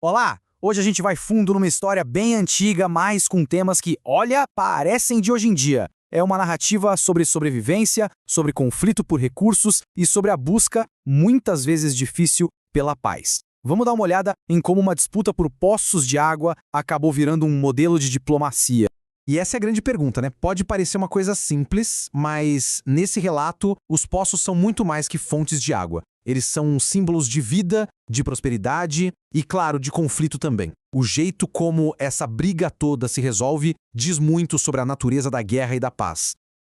Olá! Hoje a gente vai fundo numa história bem antiga, mas com temas que, olha, parecem de hoje em dia. É uma narrativa sobre sobrevivência, sobre conflito por recursos e sobre a busca, muitas vezes difícil, pela paz. Vamos dar uma olhada em como uma disputa por poços de água acabou virando um modelo de diplomacia. E essa é a grande pergunta, né? Pode parecer uma coisa simples, mas nesse relato, os poços são muito mais que fontes de água. Eles são símbolos de vida, de prosperidade e, claro, de conflito também. O jeito como essa briga toda se resolve diz muito sobre a natureza da guerra e da paz.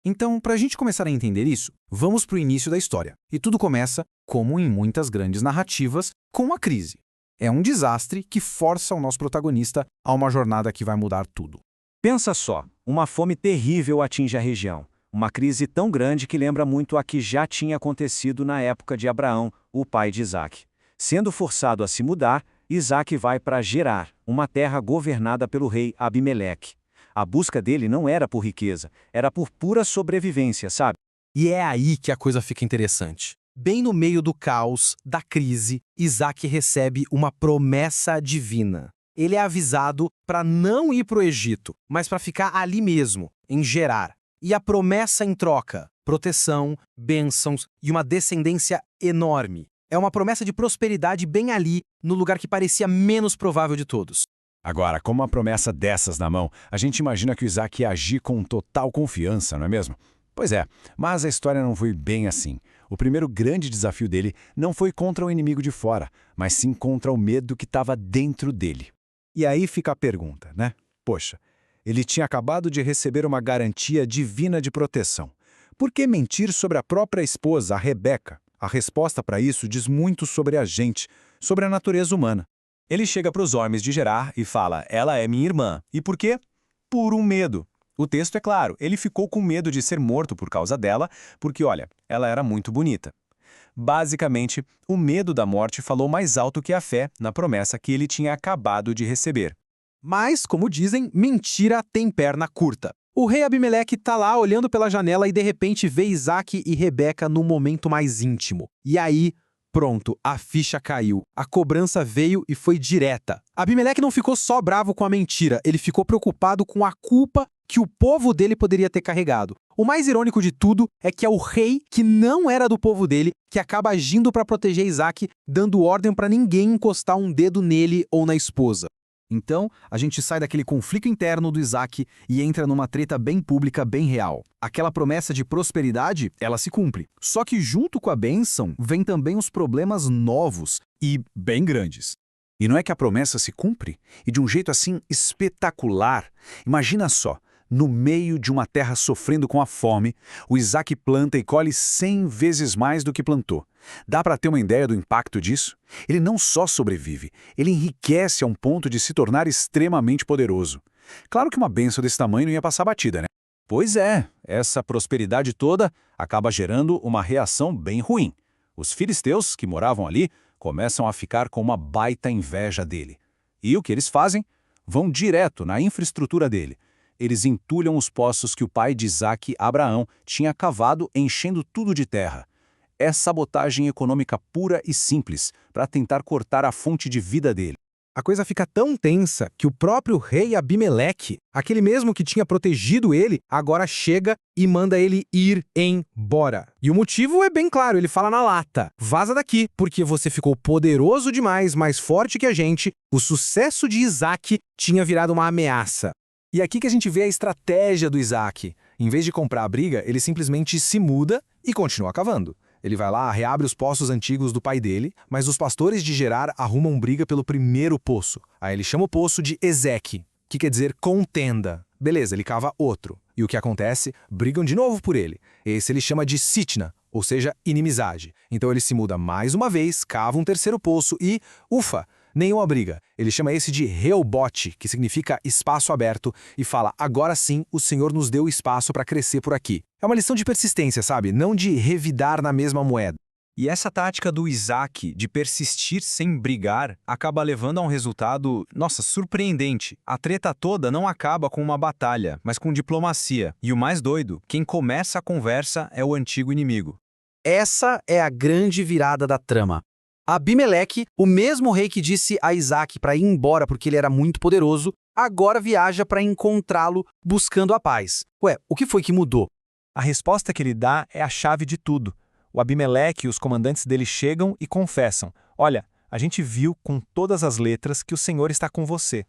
Então, para a gente começar a entender isso, vamos para o início da história. E tudo começa, como em muitas grandes narrativas, com uma crise. É um desastre que força o nosso protagonista a uma jornada que vai mudar tudo. Pensa só, uma fome terrível atinge a região. Uma crise tão grande que lembra muito a que já tinha acontecido na época de Abraão, o pai de Isaac. Sendo forçado a se mudar, Isaac vai para Gerar, uma terra governada pelo rei Abimeleque. A busca dele não era por riqueza, era por pura sobrevivência, sabe? E é aí que a coisa fica interessante. Bem no meio do caos, da crise, Isaac recebe uma promessa divina. Ele é avisado para não ir para o Egito, mas para ficar ali mesmo, em Gerar. E a promessa em troca, proteção, bênçãos e uma descendência enorme. É uma promessa de prosperidade bem ali, no lugar que parecia menos provável de todos. Agora, com uma promessa dessas na mão, a gente imagina que o Isaac ia agir com total confiança, não é mesmo? Pois é, mas a história não foi bem assim. O primeiro grande desafio dele não foi contra o inimigo de fora, mas sim contra o medo que estava dentro dele. E aí fica a pergunta, né? Poxa, ele tinha acabado de receber uma garantia divina de proteção. Por que mentir sobre a própria esposa, a Rebeca? A resposta para isso diz muito sobre a gente, sobre a natureza humana. Ele chega para os homens de Gerar e fala, ela é minha irmã. E por quê? Por um medo. O texto é claro, ele ficou com medo de ser morto por causa dela, porque, olha, ela era muito bonita. Basicamente, o medo da morte falou mais alto que a fé na promessa que ele tinha acabado de receber. Mas, como dizem, mentira tem perna curta. O rei Abimeleque tá lá olhando pela janela e de repente vê Isaac e Rebeca no momento mais íntimo. E aí, pronto, a ficha caiu. A cobrança veio e foi direta. Abimeleque não ficou só bravo com a mentira, ele ficou preocupado com a culpa que o povo dele poderia ter carregado. O mais irônico de tudo é que é o rei, que não era do povo dele, que acaba agindo para proteger Isaac, dando ordem para ninguém encostar um dedo nele ou na esposa. Então, a gente sai daquele conflito interno do Isaac e entra numa treta bem pública, bem real. Aquela promessa de prosperidade, ela se cumpre. Só que junto com a bênção, vem também os problemas novos e bem grandes. E não é que a promessa se cumpre? E de um jeito assim espetacular. Imagina só, no meio de uma terra sofrendo com a fome, o Isaac planta e colhe 100 vezes mais do que plantou. Dá para ter uma ideia do impacto disso? Ele não só sobrevive, ele enriquece a um ponto de se tornar extremamente poderoso. Claro que uma bênção desse tamanho não ia passar batida, né? Pois é, essa prosperidade toda acaba gerando uma reação bem ruim. Os filisteus, que moravam ali, começam a ficar com uma baita inveja dele. E o que eles fazem? Vão direto na infraestrutura dele. Eles entulham os poços que o pai de Isaac, Abraão, tinha cavado, enchendo tudo de terra. É sabotagem econômica pura e simples, para tentar cortar a fonte de vida dele. A coisa fica tão tensa que o próprio rei Abimeleque, aquele mesmo que tinha protegido ele, agora chega e manda ele ir embora. E o motivo é bem claro, ele fala na lata: vaza daqui, porque você ficou poderoso demais, mais forte que a gente, o sucesso de Isaac tinha virado uma ameaça. E aqui que a gente vê a estratégia do Isaac. Em vez de comprar a briga, ele simplesmente se muda e continua cavando. Ele vai lá, reabre os poços antigos do pai dele, mas os pastores de Gerar arrumam briga pelo primeiro poço. Aí ele chama o poço de Ezeque, que quer dizer contenda. Beleza, ele cava outro. E o que acontece? Brigam de novo por ele. Esse ele chama de Sitna, ou seja, inimizade. Então ele se muda mais uma vez, cava um terceiro poço e, ufa, nenhuma briga. Ele chama esse de Reobote, que significa espaço aberto, e fala, agora sim o Senhor nos deu espaço para crescer por aqui. É uma lição de persistência, sabe? Não de revidar na mesma moeda. E essa tática do Isaac de persistir sem brigar acaba levando a um resultado, nossa, surpreendente. A treta toda não acaba com uma batalha, mas com diplomacia. E o mais doido, quem começa a conversa é o antigo inimigo. Essa é a grande virada da trama. Abimeleque, o mesmo rei que disse a Isaac para ir embora porque ele era muito poderoso, agora viaja para encontrá-lo buscando a paz. Ué, o que foi que mudou? A resposta que ele dá é a chave de tudo. O Abimeleque e os comandantes dele chegam e confessam: olha, a gente viu com todas as letras que o Senhor está com você.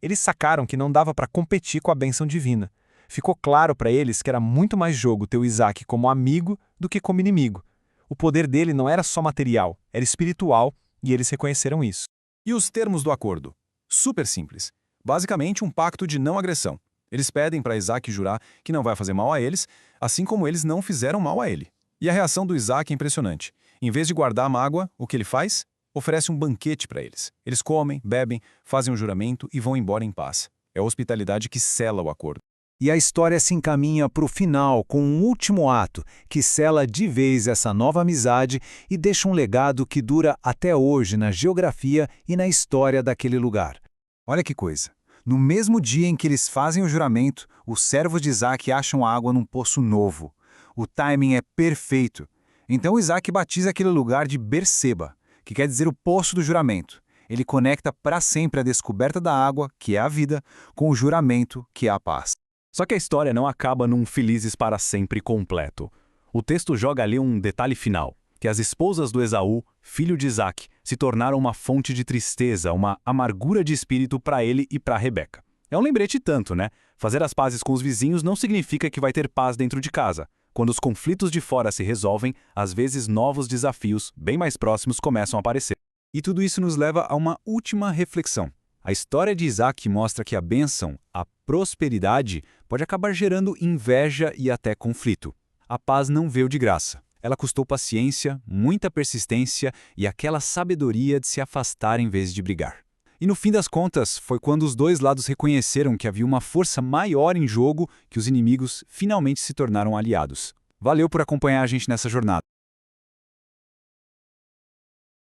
Eles sacaram que não dava para competir com a bênção divina. Ficou claro para eles que era muito mais jogo ter o Isaac como amigo do que como inimigo. O poder dele não era só material, era espiritual, e eles reconheceram isso. E os termos do acordo? Super simples. Basicamente um pacto de não agressão. Eles pedem para Isaac jurar que não vai fazer mal a eles, assim como eles não fizeram mal a ele. E a reação do Isaac é impressionante. Em vez de guardar a mágoa, o que ele faz? Oferece um banquete para eles. Eles comem, bebem, fazem um juramento e vão embora em paz. É a hospitalidade que sela o acordo. E a história se encaminha para o final com um último ato que sela de vez essa nova amizade e deixa um legado que dura até hoje na geografia e na história daquele lugar. Olha que coisa. No mesmo dia em que eles fazem o juramento, os servos de Isaac acham água num poço novo. O timing é perfeito. Então Isaac batiza aquele lugar de Berseba, que quer dizer o poço do juramento. Ele conecta para sempre a descoberta da água, que é a vida, com o juramento, que é a paz. Só que a história não acaba num felizes para sempre completo. O texto joga ali um detalhe final, que as esposas do Esaú, filho de Isaac, se tornaram uma fonte de tristeza, uma amargura de espírito para ele e para Rebeca. É um lembrete tanto, né? Fazer as pazes com os vizinhos não significa que vai ter paz dentro de casa. Quando os conflitos de fora se resolvem, às vezes novos desafios, bem mais próximos, começam a aparecer. E tudo isso nos leva a uma última reflexão. A história de Isaac mostra que a bênção, a prosperidade, pode acabar gerando inveja e até conflito. A paz não veio de graça. Ela custou paciência, muita persistência e aquela sabedoria de se afastar em vez de brigar. E no fim das contas, foi quando os dois lados reconheceram que havia uma força maior em jogo que os inimigos finalmente se tornaram aliados. Valeu por acompanhar a gente nessa jornada.